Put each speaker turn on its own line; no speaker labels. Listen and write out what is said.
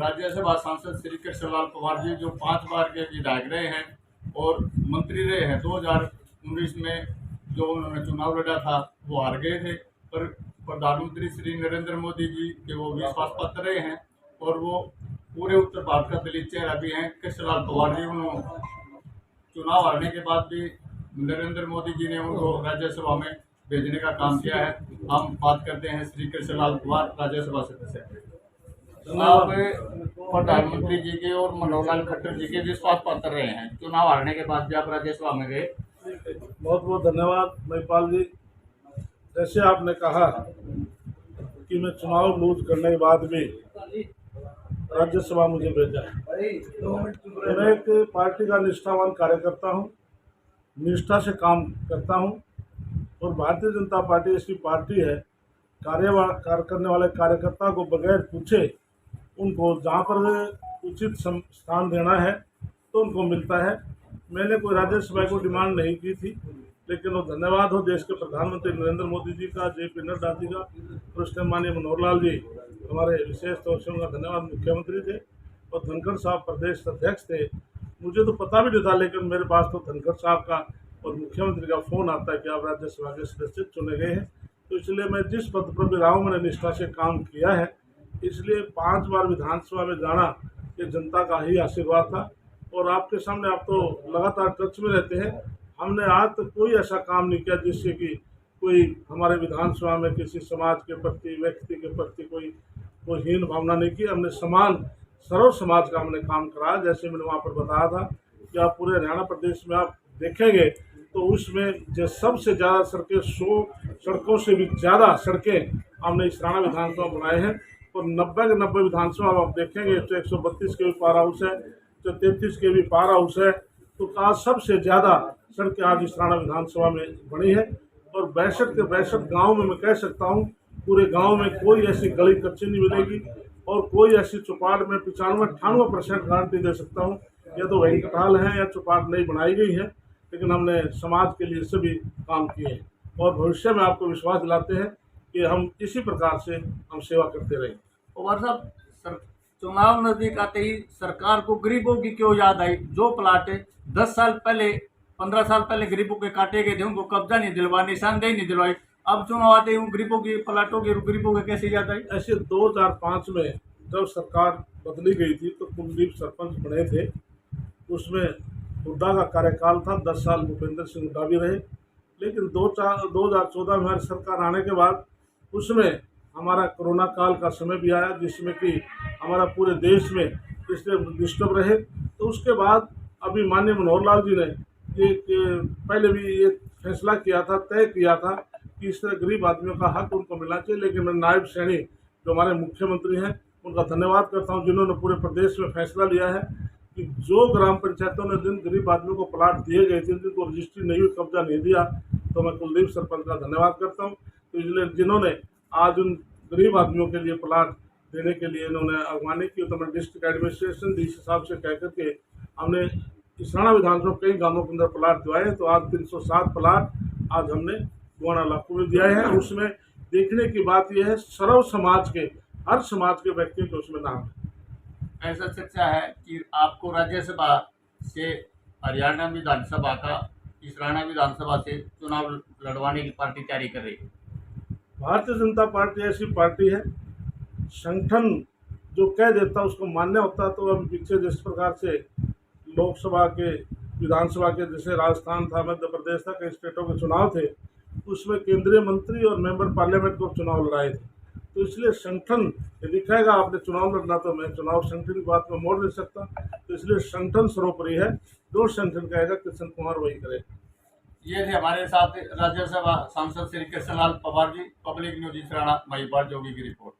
राज्यसभा सांसद श्री कृष्णलाल पवार जी जो 5 बार के विधायक रहे हैं और मंत्री रहे हैं। 2019 में जो उन्होंने चुनाव लड़ा था वो हार गए थे, पर प्रधानमंत्री श्री नरेंद्र मोदी जी के वो विश्वास पात्र रहे हैं और वो पूरे उत्तर भारत का दलित चेहरा भी हैं। कृष्णलाल पवार जी उन्होंने चुनाव हारने के बाद भी नरेंद्र मोदी जी ने उनको राज्यसभा में भेजने का काम किया है। हम बात करते हैं श्री कृष्णलाल पवार राज्यसभा सदस्य। आप प्रधानमंत्री जी के और मनोहर लाल खट्टर जी के विश्वास पात्र रहे हैं, चुनाव हारने के बाद भी आप राज्यसभा में गए।
बहुत बहुत धन्यवाद महिपाल जी। जैसे आपने कहा कि मैं चुनाव लूज करने के बाद भी राज्यसभा मुझे भेजा है। मैं एक पार्टी का निष्ठावान कार्यकर्ता हूँ, निष्ठा से काम करता हूँ और भारतीय जनता पार्टी ऐसी पार्टी है, कार्य करने वाले कार्यकर्ता को बगैर पूछे उनको जहाँ पर उचित स्थान देना है तो उनको मिलता है। मैंने कोई राज्यसभा को डिमांड नहीं की थी, लेकिन वो धन्यवाद हो देश के प्रधानमंत्री नरेंद्र मोदी जी का, JP नड्डा जी का और उसके माननीय मनोहर लाल जी हमारे विशेष तौर से उनका धन्यवाद मुख्यमंत्री थे और धनखड़ साहब प्रदेश अध्यक्ष थे। मुझे तो पता भी नहीं था, लेकिन मेरे पास तो धनखड़ साहब का और मुख्यमंत्री का फ़ोन आता है कि आप राज्यसभा के सदस्य चुने गए हैं। तो इसलिए मैं जिस पद पर भी रहा हूँ मैंने निष्ठा से काम किया है, इसलिए 5 बार विधानसभा में जाना ये जनता का ही आशीर्वाद था। और आपके सामने आप तो लगातार टच में रहते हैं, हमने आज तक कोई ऐसा काम नहीं किया जिससे कि कोई हमारे विधानसभा में किसी समाज के प्रति, व्यक्ति के प्रति कोई हीन भावना नहीं की। हमने समान सर्व समाज का हमने काम करा। जैसे मैंने वहाँ पर बताया था कि आप पूरे हरियाणा प्रदेश में आप देखेंगे तो उसमें जो सबसे ज़्यादा सड़कें 100 सड़कों से भी ज़्यादा सड़कें हमने इस राणा विधानसभा बनाए हैं। और 90 के 90 विधानसभा आप देखेंगे तो 132 के भी पावर हाउस है, तो 33 के भी पावर हाउस है। तो आज सबसे ज़्यादा सड़कें आज इस राणा विधानसभा में बनी है। और 62 के 62 गाँव में मैं कह सकता हूँ पूरे गांव में कोई ऐसी गली कच्ची नहीं मिलेगी और कोई ऐसी चौपाट में 95-98% गारंटी दे सकता हूँ या तो वेंकटाल है या चौपाट नहीं बनाई गई है, लेकिन हमने समाज के लिए सभी काम किए हैं और भविष्य में आपको विश्वास दिलाते हैं कि हम इसी प्रकार से हम सेवा करते रहेंगे।
पवार साहब, चुनाव नजदीक आते ही सरकार को गरीबों की क्यों याद आई? जो प्लाट 10 साल पहले 15 साल पहले गरीबों के काटे गए थे उनको कब्जा नहीं दिलवा, निशानदेही नहीं दिलवाई, अब चुनाव आते ही गरीबों की प्लाटों की गरीबों के कैसे याद आई?
ऐसे 2005 में जब सरकार बदली गई थी तो कुलदीप सरपंच बने थे, उसमें हुड्डा का कार्यकाल था, 10 साल भूपेंद्र सिंह हुड्डा भी रहे। लेकिन 2014 में हमारी सरकार आने के बाद उसमें हमारा कोरोना काल का समय भी आया जिसमें कि हमारा पूरे देश में इसलिए डिस्टर्ब रहे। तो उसके बाद अभी माननीय मनोहर लाल जी ने पहले भी ये फैसला किया था, तय किया था कि इस तरह गरीब आदमियों का हक उनको मिलना चाहिए। लेकिन मैं नायब सैनी जो हमारे मुख्यमंत्री हैं उनका धन्यवाद करता हूं जिन्होंने पूरे प्रदेश में फैसला लिया है कि जो ग्राम पंचायतों ने जिन गरीब आदमियों को प्लाट दिए गए थे जिनको रजिस्ट्री नहीं हुई, कब्जा नहीं दिया, तो मैं कुलदीप सरपंच का धन्यवाद करता हूँ। तो इसलिए जिन्होंने आज उन गरीब आदमियों के लिए प्लाट देने के लिए इन्होंने अगवानी की, तो मैं डिस्ट्रिक्ट एडमिनिस्ट्रेशन डीसी साहब से कह करके हमने इस राणा विधानसभा कई गाँवों के अंदर प्लाट दिवाए। तो आज 307 प्लाट आज हमने गोवाना इलाकों में दिया है। उसमें देखने की बात यह है सर्व समाज के, हर समाज के व्यक्तियों को उसमें नाम है।
ऐसा चर्चा है कि आपको राज्यसभा से हरियाणा विधानसभा का इस राणा विधानसभा से चुनाव लड़वाने की पार्टी तैयारी कर रही है।
भारतीय जनता पार्टी ऐसी पार्टी है, संगठन जो कह देता उसको मान्य होता। तो अभी पीछे जिस प्रकार से लोकसभा के, विधानसभा के, जैसे राजस्थान था, मध्य प्रदेश था, कई स्टेटों के चुनाव थे, उसमें केंद्रीय मंत्री और मेंबर पार्लियामेंट को चुनाव लड़ाए थे। तो इसलिए संगठन यदि कहेगा आपने चुनाव लड़ना तो मैं चुनाव संगठन की बात में मोड़ नहीं सकता। तो इसलिए संगठन सर्वोपरि है, जो संगठन कहेगा कृष्ण कुमार वही करे।
ये थे हमारे साथ राज्यसभा सांसद श्री कृष्णलाल पवार जी। पब्लिक न्यूज राणा महिपाल जोगी की रिपोर्ट।